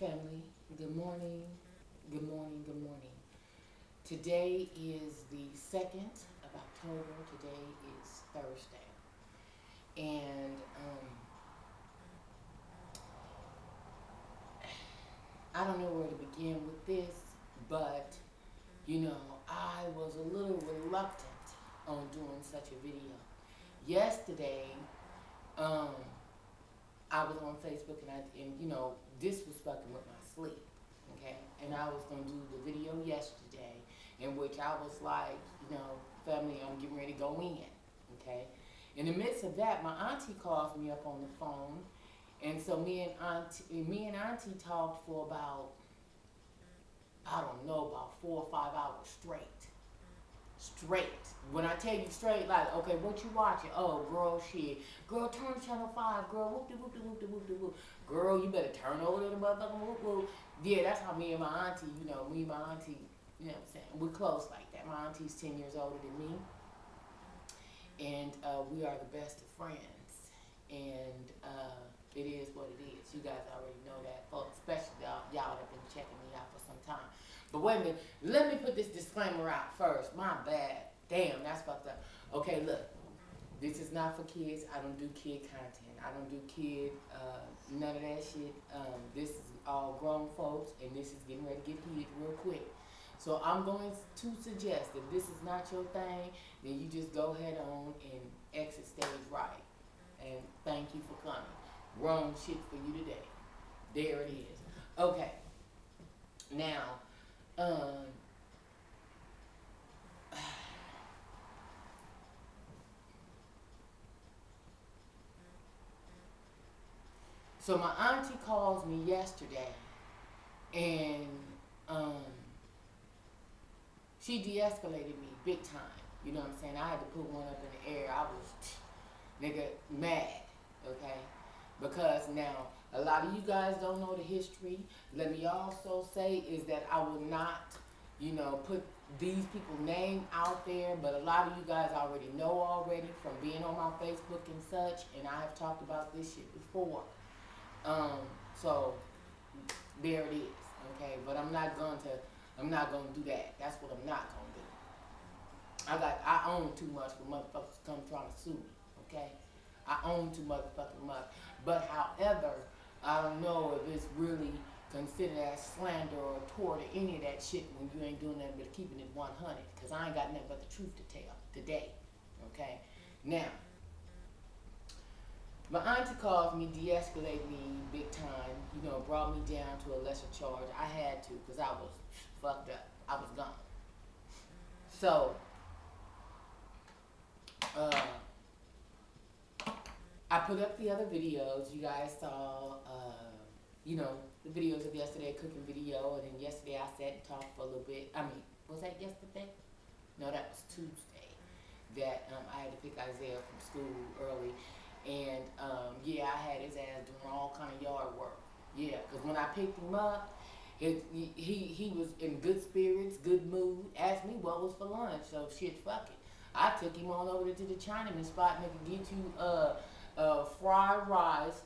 family. Good morning. Good morning. Good morning. Today is the 2nd of October. Today is Thursday. And I don't know where to begin with this, but I was a little reluctant on doing such a video. Yesterday, um, I was on Facebook and this was fucking with my sleep. Okay, and I was gonna do the video yesterday in which I was like, family, I'm getting ready to go in. Okay, in the midst of that, my auntie calls me up on the phone, and so me and auntie talked for about, I don't know, about 4 or 5 hours straight. Straight. When I tell you straight, like, okay, what you watching? Oh, girl, shit. Girl, turn to channel 5. Girl, whoop de whoop de whoop de whoop de whoop. Girl, you better turn over to the motherfucking whoop whoop. Yeah, that's how me and my auntie, me and my auntie, you know what I'm saying? We're close like that. My auntie's 10 years older than me. And we are the best of friends. And it is what it is. You guys already know that, folks, especially y'all that have been checking me out for some time. But wait a minute, let me put this disclaimer out first. My bad. Damn, that's fucked up. Okay, look, this is not for kids. I don't do kid content. I don't do kid, none of that shit. This is all grown folks, and this is getting ready to get heated real quick. So I'm going to suggest if this is not your thing, then you just go ahead on and exit stage right. And thank you for coming. Wrong shit for you today. There it is. Okay. Now, so my auntie calls me yesterday, and she de-escalated me big time. You know what I'm saying? I had to put one up in the air. I was, nigga, mad, okay? Because now, a lot of you guys don't know the history. Let me also say is that I will not, put these people's name out there, but a lot of you guys already know already from being on my Facebook and such, and I have talked about this shit before. So there it is, okay? But I'm not gonna do that. That's what I'm not gonna do. I own too much for motherfuckers to come trying to sue me, okay? I own too motherfucking much. But however, I don't know if it's really considered as slander or tort or any of that shit when you ain't doing nothing but keeping it 100. Because I ain't got nothing but the truth to tell today, okay? Now, my auntie called me, de-escalated me big time, brought me down to a lesser charge. I had to because I was fucked up. I was gone. So, I put up the other videos. You guys saw, the videos of yesterday, cooking video, and then yesterday I sat and talked for a little bit. I mean, was that yesterday? No, that was Tuesday. That I had to pick Isaiah from school early, and I had his ass doing all kind of yard work. Yeah, because when I picked him up, he was in good spirits, good mood. Asked me what was for lunch, so shit, fuck it. I took him on over to the Chinaman spot, and they could get you fried rice,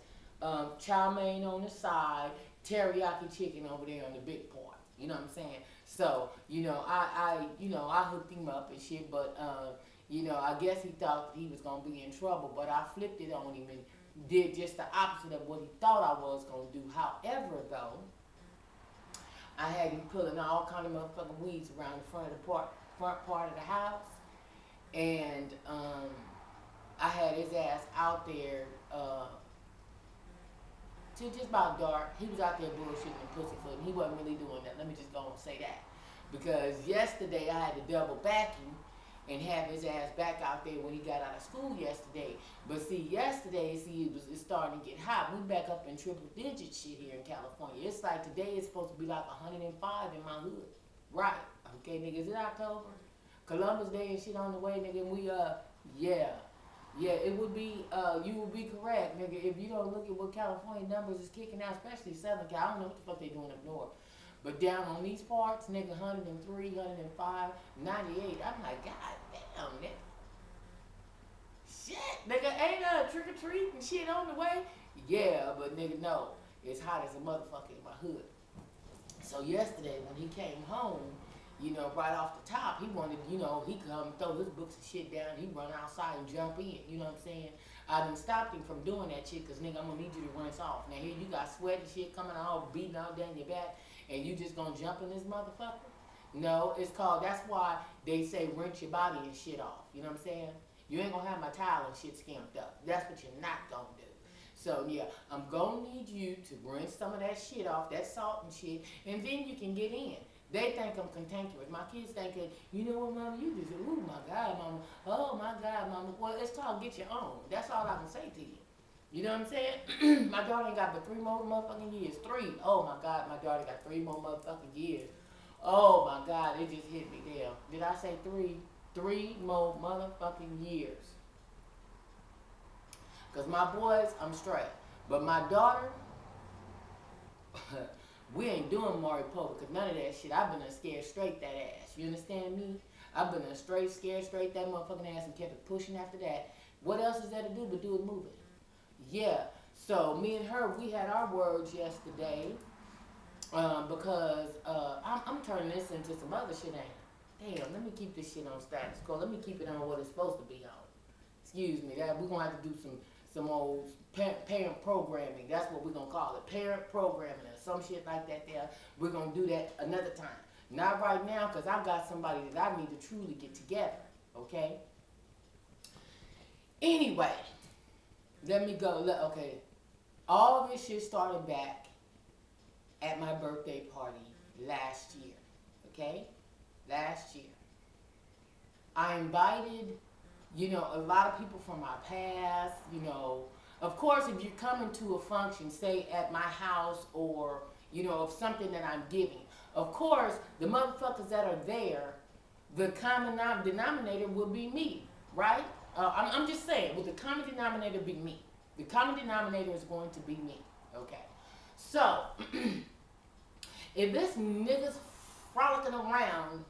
chow mein on the side, teriyaki chicken over there on the big part. You know what I'm saying? So, I hooked him up and shit, but, I guess he thought he was going to be in trouble, but I flipped it on him and did just the opposite of what he thought I was going to do. However, though, I had him pulling all kind of motherfucking weeds around the front part of the house, and, I had his ass out there, till just about dark. He was out there bullshitting and pussyfooting. He wasn't really doing that. Let me just go and say that. Because yesterday I had to double back him and have his ass back out there when he got out of school yesterday. But see, yesterday, it's starting to get hot. We back up in triple digit shit here in California. It's like today is supposed to be like 105 in my hood. Right. Okay, nigga, is it October? Columbus Day and shit on the way, nigga, and we, yeah, it would be, you would be correct, nigga, if you don't look at what California numbers is kicking out, especially Southern Cal. I don't know what the fuck they doing up north. But down on these parts, nigga, 103, 105, 98, I'm like, god damn, nigga. Shit, nigga, ain't a trick or treat and shit on the way? Yeah, but nigga, no. it's hot as a motherfucker in my hood. So yesterday when he came home, right off the top, he wanted, he come throw his books and shit down, he run outside and jump in, you know what I'm saying? I done stopped him from doing that shit, cause nigga, I'm gonna need you to rinse off. Now here you got sweat and shit coming all beating out down your back, and you just gonna jump in this motherfucker? No, it's called, that's why they say rinse your body and shit off, you know what I'm saying? You ain't gonna have my towel and shit skimped up. That's what you're not gonna do. So yeah, I'm gonna need you to rinse some of that shit off, that salt and shit, and then you can get in. They think I'm cantankerous. My kids think, you know what, mama, you just, oh my God, mama, oh my God, mama. Well, it's called get your own. That's all I can say to you. You know what I'm saying? My daughter ain't got but 3 more motherfucking years. 3. Oh my God, my daughter got 3 more motherfucking years. Oh my God, it just hit me there. Did I say 3? 3 more motherfucking years. Because my boys, I'm straight. But my daughter, we ain't doing Mariposa, because none of that shit. I've been scared straight that ass. You understand me? I've been scared straight that motherfucking ass and kept it pushing after that. What else is there to do but do it moving? Yeah. So me and her, we had our words yesterday because I'm turning this into some other shit. Damn, let me keep this shit on status quo. Let me keep it on what it's supposed to be on. Excuse me. That we're going to have to do some old parent programming. That's what we're going to call it. Parent programming or some shit like that there. We're going to do that another time. Not right now, because I've got somebody that I need to truly get together. Okay? Anyway, let me go. Okay. All this shit started back at my birthday party last year. Okay? Last year. I invited, a lot of people from my past, Of course, if you're coming to a function, say at my house or, of something that I'm giving, of course, the motherfuckers that are there, the common denominator will be me, right? I'm just saying, will the common denominator be me? The common denominator is going to be me, okay? So, if this nigga's frolicking around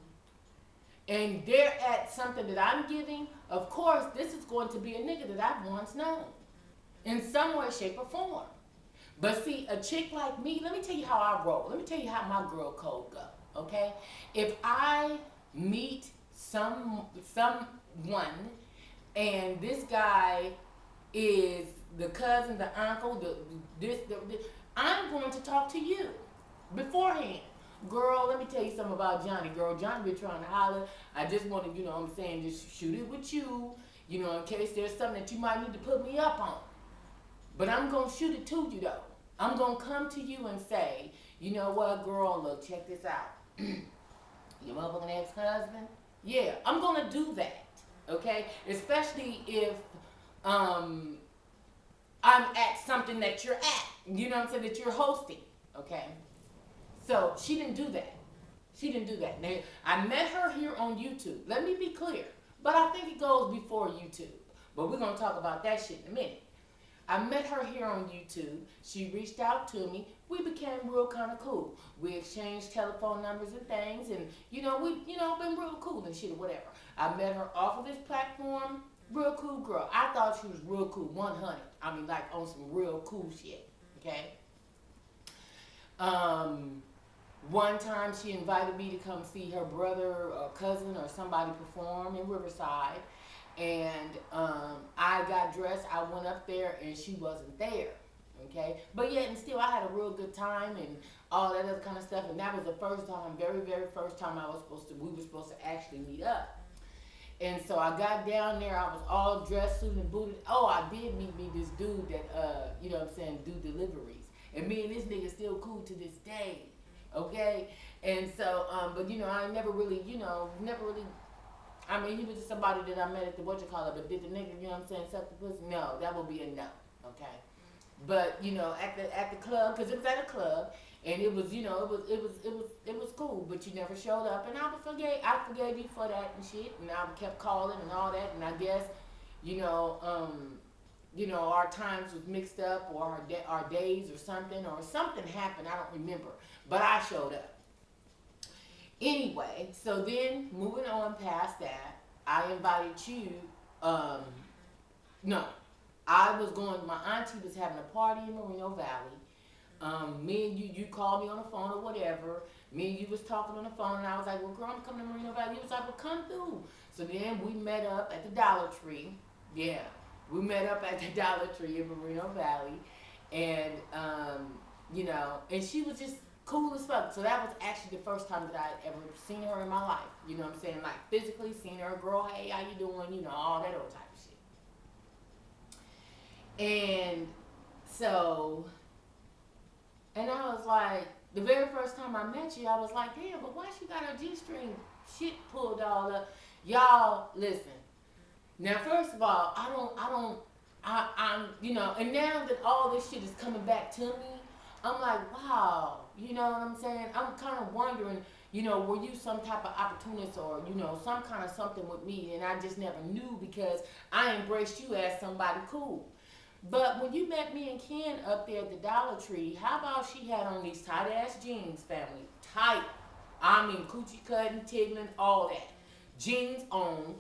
and they're at something that I'm giving, of course, this is going to be a nigga that I've once known in some way, shape, or form. But see, a chick like me, let me tell you how I roll. Let me tell you how my girl code go, okay? If I meet someone and this guy is the cousin, the uncle, I'm going to talk to you beforehand. Girl, let me tell you something about Johnny. Girl, Johnny been trying to holler. I just want to, just shoot it with you, in case there's something that you might need to put me up on. But I'm going to shoot it to you, though. I'm going to come to you and say, you know what, girl, look, check this out. Your motherfucking ex-husband? Yeah, I'm going to do that, okay? Especially if I'm at something that you're at, you know what I'm saying, that you're hosting, okay? So she didn't do that. She didn't do that. Now, I met her here on YouTube. Let me be clear. But I think it goes before YouTube. But we're going to talk about that shit in a minute. I met her here on YouTube. She reached out to me. We became real kind of cool. We exchanged telephone numbers and things. And, we, been real cool and shit or whatever. I met her off of this platform. Real cool girl. I thought she was real cool. 100. I mean, like on some real cool shit. Okay? One time she invited me to come see her brother or cousin or somebody perform in Riverside. And I got dressed, I went up there and she wasn't there. Okay? But yet and still I had a real good time and all that other kind of stuff. And that was the first time, very, very first time we were supposed to actually meet up. And so I got down there, I was all dressed, suited and booted. Oh, I did meet this dude that, do deliveries. And me and this nigga still cool to this day. Okay? And so, but I never really, I mean, he was just somebody that I met at the but did the nigga, suck the pussy? No, that would be a no. Okay? But, at the club, because it was at a club, and it was, it was cool, but you never showed up, and I forgave you for that and shit, and I kept calling and all that, and I guess, our times was mixed up, or our days or something happened, I don't remember, but I showed up. Anyway, so then moving on past that, I invited you, my auntie was having a party in Moreno Valley, me and you called me on the phone or whatever. Me and you was talking on the phone, and I was like, well, girl, I'm coming to Moreno Valley. You was like, well, come through. So then we met up at the Dollar Tree. Yeah, we met up at the Dollar Tree in Moreno Valley, and and she was just cool as fuck. So that was actually the first time that I had ever seen her in my life. You know what I'm saying? Like physically seen her, girl, hey, how you doing? You know, all that old type of shit. And so, and I was like, the very first time I met you, I was like, damn, but why she got her G-string shit pulled all up? Y'all, listen. Now, first of all, I'm, and now that all this shit is coming back to me, I'm like, wow, you know what I'm saying? I'm kind of wondering, were you some type of opportunist or, some kind of something with me, and I just never knew because I embraced you as somebody cool. But when you met me and Ken up there at the Dollar Tree, how about she had on these tight ass jeans, family? Tight. I mean, coochie cutting, tiggling, all that. Jeans on,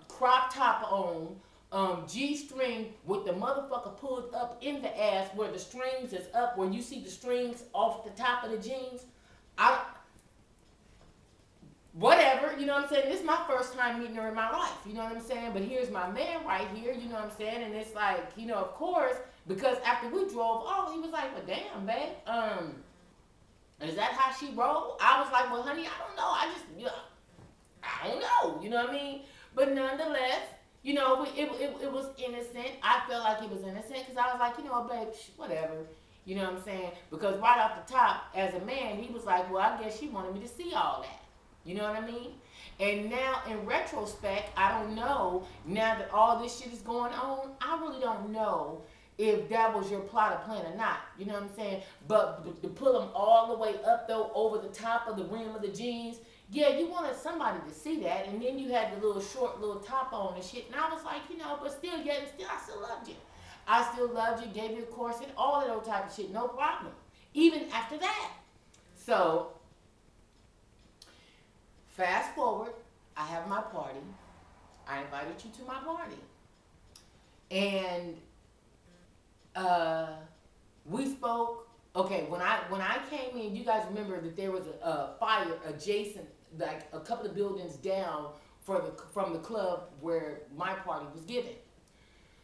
crop top on, G-string with the motherfucker pulled up in the ass where the strings is up, where you see the strings off the top of the jeans. Whatever, you know what I'm saying? This is my first time meeting her in my life, you know what I'm saying? But here's my man right here, you know what I'm saying? And it's like, of course, because after we drove off, he was like, well, damn, babe, is that how she rolled? I was like, well, honey, I don't know. I don't know, you know what I mean? But nonetheless, it was innocent. I felt like it was innocent because I was like, babe, whatever. You know what I'm saying? Because right off the top, as a man, he was like, well, I guess she wanted me to see all that. You know what I mean? And now, in retrospect, I don't know, now that all this shit is going on, I really don't know if that was your plot or plan or not. You know what I'm saying? But to pull them all the way up, though, over the top of the rim of the jeans, yeah, you wanted somebody to see that. And then you had the little short little top on and shit. And I was like, but still, I still loved you. I still loved you, gave you a corset, all that old type of shit, no problem. Even after that. So, fast forward, I have my party. I invited you to my party. And we spoke. Okay, when I came in, you guys remember that there was a fire adjacent, like a couple of buildings down from the club where my party was given.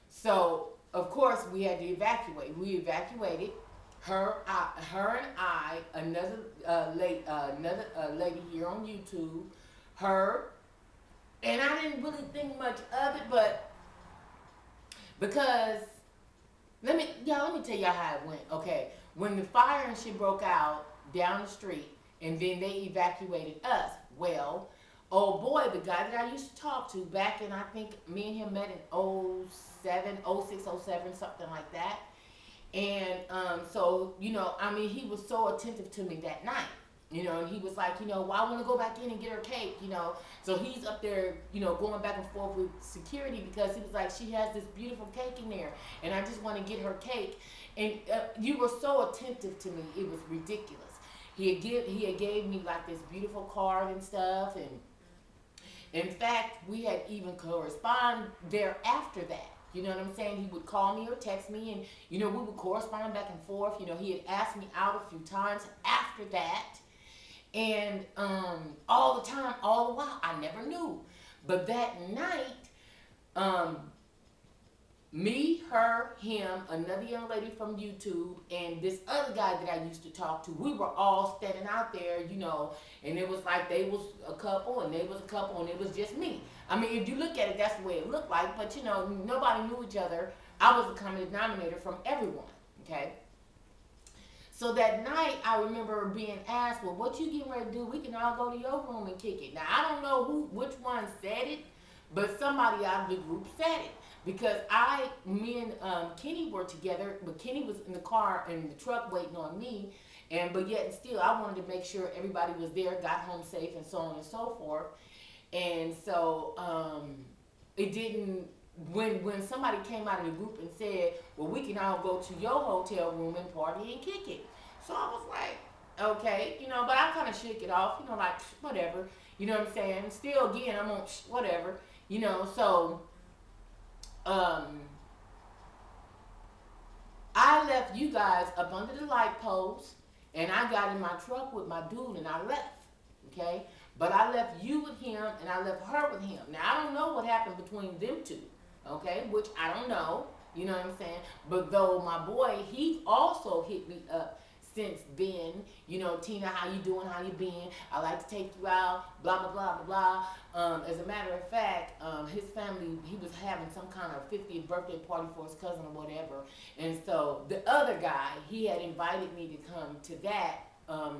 So, of course, we had to evacuate. We evacuated. Her and I, another lady here on YouTube, her, and I didn't really think much of it, but because let me tell y'all how it went. Okay, when the fire and shit broke out down the street, and then they evacuated us. Well, oh boy, the guy that I used to talk to back in, I think me and him met in 06, 07, something like that. And so, he was so attentive to me that night, and he was like, well, I want to go back in and get her cake, So he's up there, going back and forth with security because he was like, she has this beautiful cake in there, and I just want to get her cake. And you were so attentive to me, it was ridiculous. He had gave me like this beautiful card and stuff, and in fact, we had even corresponded there after that. You know what I'm saying? He would call me or text me, and, we would correspond back and forth. He had asked me out a few times after that. And all the time, all the while, I never knew. But that night, me, her, him, another young lady from YouTube, and this other guy that I used to talk to, we were all standing out there, and it was like they was a couple, and they was a couple, and it was just me. I mean, if you look at it, that's the way it looked like, but, nobody knew each other. I was the common denominator from everyone, okay? So that night, I remember being asked, well, what you getting ready to do? We can all go to your room and kick it. Now, I don't know which one said it, but somebody out of the group said it. Because me and Kenny were together, but Kenny was in the car, in the truck waiting on me. But yet still, I wanted to make sure everybody was there, got home safe, and so on and so forth. And so it didn't, when somebody came out of the group and said, well, we can all go to your hotel room and party and kick it. So I was like, okay, but I kind of shook it off, like, whatever, you know what I'm saying? Still, again, I'm on, whatever, so I left you guys up under the light post, and I got in my truck with my dude and I left. Okay? But I left you with him and I left her with him. Now I don't know what happened between them two. Okay? Which I don't know. You know what I'm saying? But though my boy, he also hit me up since then. You know, Tina, how you doing? How you been? I like to take you out. Blah, blah, blah, blah, blah. As a matter of fact, his family, he was having some kind of 50th birthday party for his cousin or whatever. And so the other guy, he had invited me to come to that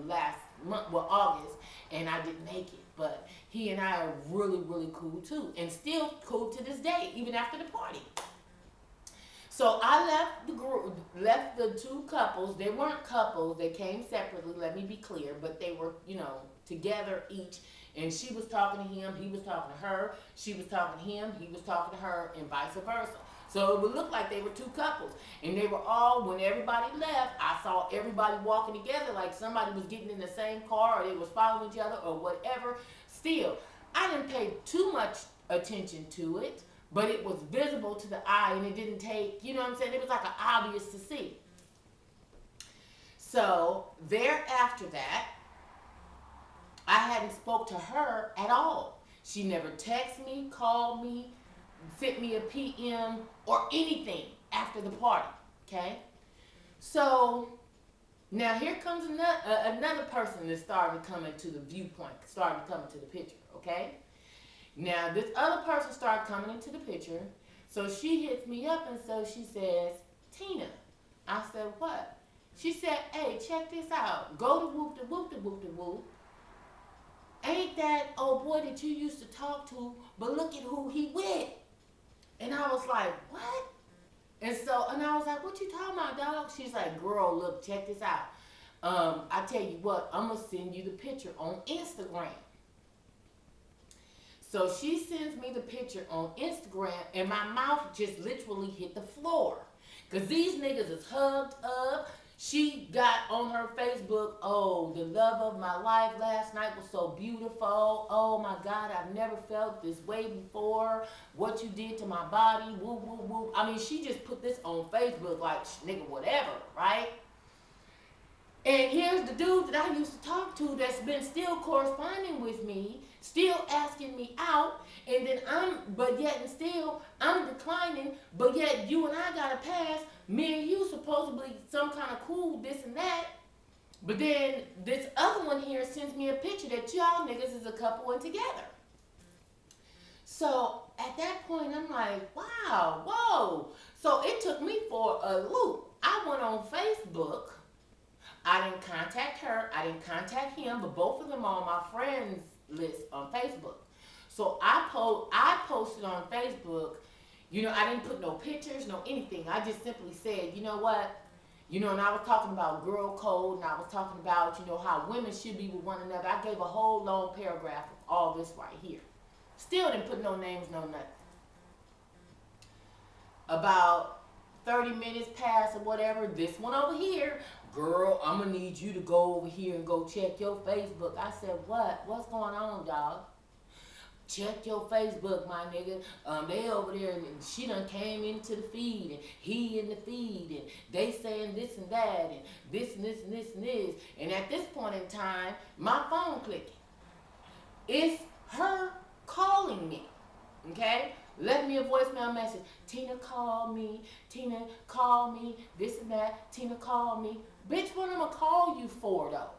last month, well, August, and I didn't make it. But he and I are really, really cool too. And still cool to this day, even after the party. So I left the group, left the two couples. They weren't couples. They came separately, let me be clear. But they were, you know, together each. And she was talking to him. He was talking to her. She was talking to him. He was talking to her, and vice versa. So it would look like they were two couples. And they were all, when everybody left, I saw everybody walking together like somebody was getting in the same car or they was following each other or whatever. Still, I didn't pay too much attention to it. But it was visible to the eye, and it didn't take, you know what I'm saying? It was like an obvious to see. So thereafter that, I hadn't spoke to her at all. She never texted me, called me, sent me a PM or anything after the party, okay? So now here comes another person that started coming to the viewpoint, started coming to the picture, okay? Now, this other person started coming into the picture, so she hits me up and so she says, Tina. I said, what? She said, hey, check this out. Go to whoop-de-whoop-de-whoop-de-whoop. Ain't that old boy that you used to talk to, but look at who he with. And I was like, what? And I was like, what you talking about, dog? She's like, girl, look, check this out. I tell you what, I'm going to send you the picture on Instagram. So she sends me the picture on Instagram, and my mouth just literally hit the floor. Because these niggas is hugged up. She got on her Facebook, oh, the love of my life last night was so beautiful. Oh, my God, I've never felt this way before. What you did to my body, woo, woo, woo. I mean, she just put this on Facebook like, nigga, whatever, right? And here's the dude that I used to talk to that's been still corresponding with me, still asking me out, and then I'm declining, but yet you and I got a pass, me and you supposedly some kind of cool, this and that, but then this other one here sends me a picture that y'all niggas is a couple and together. So at that point, I'm like, wow, whoa. So it took me for a loop. I went on Facebook. I didn't contact her. I didn't contact him, but both of them are on my friends list on Facebook. So I posted on Facebook, you know, I didn't put no pictures, no anything. I just simply said, you know what? You know, and I was talking about girl code, and I was talking about, you know, how women should be with one another. I gave a whole long paragraph of all this right here. Still didn't put no names, no nothing. About 30 minutes passed or whatever, this one over here, girl, I'm gonna need you to go over here and go check your Facebook. I said, what? What's going on, dog? Check your Facebook, my nigga. They over there, and she done came into the feed, and he in the feed, and they saying this and that, and this and this and this and this. And at this point in time, my phone clicking. It's her calling me, okay? Left me a voicemail message. Tina, call me. Tina, call me. This and that. Tina, call me. Bitch, what I'm going to call you for, though?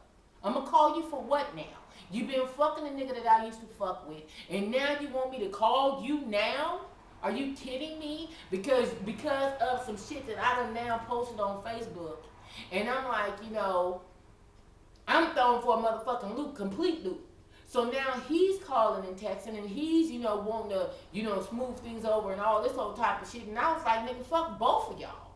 I'm going to call you for what now? You been fucking a nigga that I used to fuck with, and now you want me to call you now? Are you kidding me? Because of some shit that I done now posted on Facebook. And I'm like, you know, I'm thrown for a motherfucking loop, complete loop. So now he's calling and texting, and he's, you know, wanting to, you know, smooth things over and all this old type of shit. And I was like, nigga, fuck both of y'all.